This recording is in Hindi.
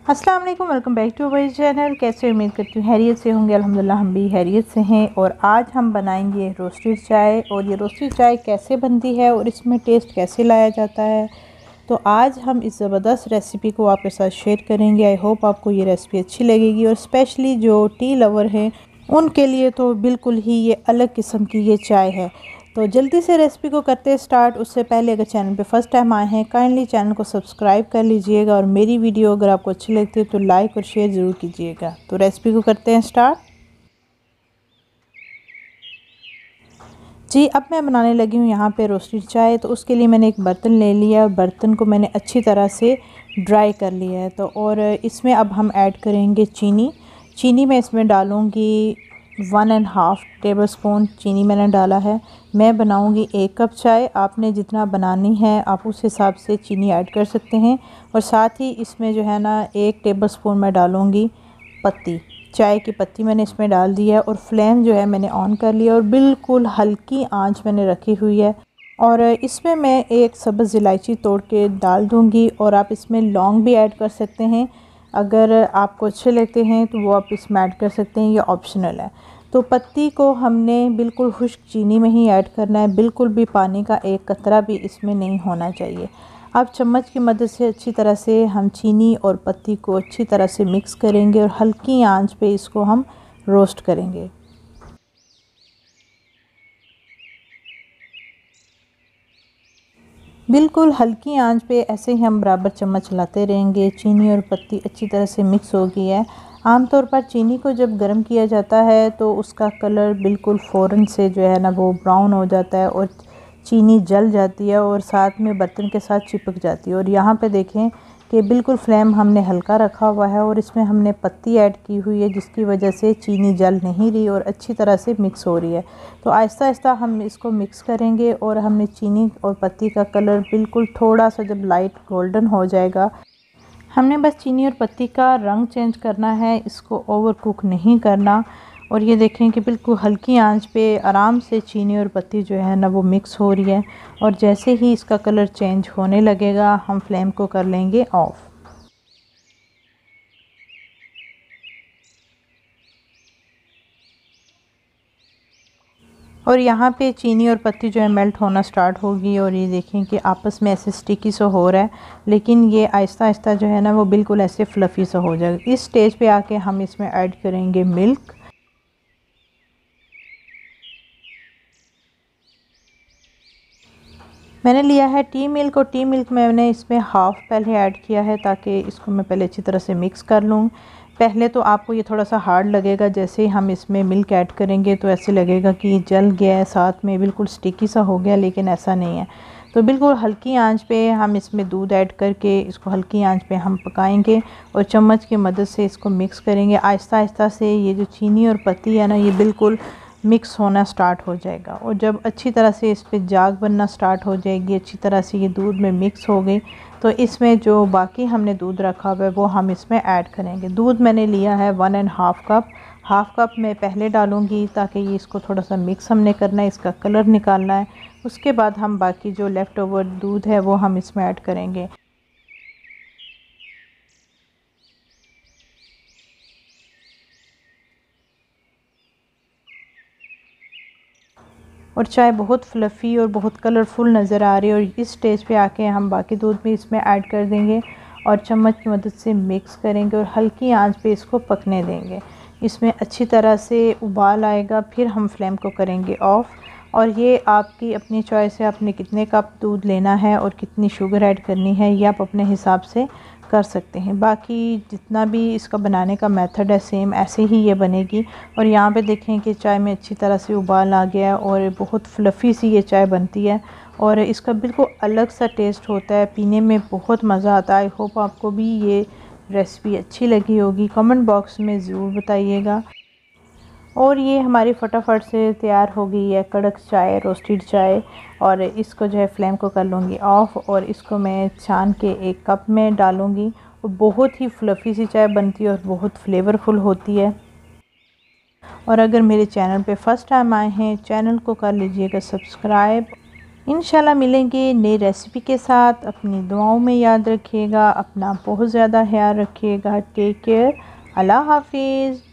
अस्सलाम वालेकुम, welcome back to our channel. कैसे उम्मीद करती हूँ हैरियत से होंगे। अल्हम्दुलिल्लाह हम भी हैरियत से हैं। और आज हम बनाएंगे रोस्टेड चाय। और ये रोस्टेड चाय कैसे बनती है और इसमें टेस्ट कैसे लाया जाता है, तो आज हम इस ज़बरदस्त रेसिपी को आपके साथ शेयर करेंगे। आई होप आपको ये रेसिपी अच्छी लगेगी। और स्पेशली जो टी लवर हैं उनके लिए तो बिल्कुल ही ये अलग किस्म की ये चाय है। तो जल्दी से रेसिपी को करते हैं स्टार्ट। उससे पहले अगर चैनल पे फर्स्ट टाइम आए हैं काइंडली चैनल को सब्सक्राइब कर लीजिएगा। और मेरी वीडियो अगर आपको अच्छी लगती है तो लाइक और शेयर ज़रूर कीजिएगा। तो रेसिपी को करते हैं स्टार्ट। जी, अब मैं बनाने लगी हूँ यहाँ पे रोस्टेड चाय। तो उसके लिए मैंने एक बर्तन ले लिया और बर्तन को मैंने अच्छी तरह से ड्राई कर लिया है। तो और इसमें अब हम ऐड करेंगे चीनी मैं इसमें डालूँगी 1.5 टेबलस्पून चीनी मैंने डाला है। मैं बनाऊँगी 1 कप चाय। आपने जितना बनानी है आप उस हिसाब से चीनी ऐड कर सकते हैं। और साथ ही इसमें जो है ना 1 टेबलस्पून मैं डालूँगी पत्ती, चाय की पत्ती मैंने इसमें डाल दी है। और फ्लेम जो है मैंने ऑन कर लिया और बिल्कुल हल्की आंच मैंने रखी हुई है। और इसमें मैं एक सब्ज़ इलायची तोड़ के डाल दूंगी। और आप इसमें लौंग भी ऐड कर सकते हैं, अगर आपको अच्छे लगते हैं तो वो आप इसमें ऐड कर सकते हैं, ये ऑप्शनल है। तो पत्ती को हमने बिल्कुल खुश्क चीनी में ही ऐड करना है, बिल्कुल भी पानी का एक कतरा भी इसमें नहीं होना चाहिए। अब चम्मच की मदद से अच्छी तरह से हम चीनी और पत्ती को अच्छी तरह से मिक्स करेंगे और हल्की आंच पे इसको हम रोस्ट करेंगे। बिल्कुल हल्की आंच पे ऐसे ही हम बराबर चम्मच चलाते रहेंगे। चीनी और पत्ती अच्छी तरह से मिक्स हो गई है। आमतौर पर चीनी को जब गर्म किया जाता है तो उसका कलर बिल्कुल फ़ौरन से जो है ना वो ब्राउन हो जाता है और चीनी जल जाती है और साथ में बर्तन के साथ चिपक जाती है। और यहाँ पे देखें कि बिल्कुल फ्लेम हमने हल्का रखा हुआ है और इसमें हमने पत्ती ऐड की हुई है, जिसकी वजह से चीनी जल नहीं रही और अच्छी तरह से मिक्स हो रही है। तो आहिस्ता आहिस्ता हम इसको मिक्स करेंगे। और हमने चीनी और पत्ती का कलर बिल्कुल थोड़ा सा जब लाइट गोल्डन हो जाएगा, हमने बस चीनी और पत्ती का रंग चेंज करना है, इसको ओवर कुक नहीं करना। और ये देखें कि बिल्कुल हल्की आंच पे आराम से चीनी और पत्ती जो है ना वो मिक्स हो रही है। और जैसे ही इसका कलर चेंज होने लगेगा हम फ्लेम को कर लेंगे ऑफ़। और यहाँ पे चीनी और पत्ती जो है मेल्ट होना स्टार्ट होगी। और ये देखें कि आपस में ऐसे स्टिकी सा हो रहा है, लेकिन ये आहिस्ता आहिस्ता जो है ना वो बिल्कुल ऐसे फ्लफ़ी सा हो जाएगा। इस स्टेज पे आके हम इसमें ऐड करेंगे मिल्क। मैंने लिया है टी मिल्क और टी मिल्क मैंने इसमें हाफ़ पहले ऐड किया है ताकि इसको मैं पहले अच्छी तरह से मिक्स कर लूँ। पहले तो आपको ये थोड़ा सा हार्ड लगेगा, जैसे ही हम इसमें मिल्क ऐड करेंगे तो ऐसे लगेगा कि जल गया है, साथ में बिल्कुल स्टिकी सा हो गया, लेकिन ऐसा नहीं है। तो बिल्कुल हल्की आंच पे हम इसमें दूध ऐड करके इसको हल्की आंच पे हम पकाएंगे और चम्मच की मदद से इसको मिक्स करेंगे। आहिस्ता आहिस्ता से ये जो चीनी और पत्ती है ना ये बिल्कुल मिक्स होना स्टार्ट हो जाएगा। और जब अच्छी तरह से इस पे जाग बनना स्टार्ट हो जाएगी, अच्छी तरह से ये दूध में मिक्स हो गई, तो इसमें जो बाकी हमने दूध रखा हुआ है वो हम इसमें ऐड करेंगे। दूध मैंने लिया है 1.5 कप। हाफ़ कप मैं पहले डालूँगी ताकि ये इसको थोड़ा सा मिक्स हमने करना है, इसका कलर निकालना है। उसके बाद हम बाकी जो लेफ़्ट ओवर दूध है वो हम इसमें ऐड करेंगे। और चाय बहुत फ्लफ़ी और बहुत कलरफुल नज़र आ रही है। और इस स्टेज पे आके हम बाकी दूध भी इसमें ऐड कर देंगे और चम्मच की मदद से मिक्स करेंगे और हल्की आंच पे इसको पकने देंगे। इसमें अच्छी तरह से उबाल आएगा, फिर हम फ्लेम को करेंगे ऑफ़। और ये आपकी अपनी चॉइस है, आपने कितने कप दूध लेना है और कितनी शुगर ऐड करनी है ये आप अपने हिसाब से कर सकते हैं। बाकी जितना भी इसका बनाने का मेथड है सेम ऐसे ही ये बनेगी। और यहाँ पे देखें कि चाय में अच्छी तरह से उबाल आ गया है और बहुत फ्लफ़ी सी ये चाय बनती है और इसका बिल्कुल अलग सा टेस्ट होता है, पीने में बहुत मज़ा आता है। आई होप आपको भी ये रेसिपी अच्छी लगी होगी, कमेंट बॉक्स में ज़रूर बताइएगा। और ये हमारी फटाफट से तैयार हो गई है कड़क चाय, रोस्टेड चाय। और इसको जो है फ्लेम को कर लूँगी ऑफ़ और इसको मैं छान के एक कप में डालूँगी। और बहुत ही फ्लफ़ी सी चाय बनती है और बहुत फ्लेवरफुल होती है। और अगर मेरे चैनल पे फर्स्ट टाइम आए हैं चैनल को कर लीजिएगा सब्सक्राइब इंशाल्लाह मिलेंगे नई रेसिपी के साथ। अपनी दुआओं में याद रखिएगा, अपना बहुत ज़्यादा ख्याल रखिएगा। टेक केयर, अल्लाह हाफिज़।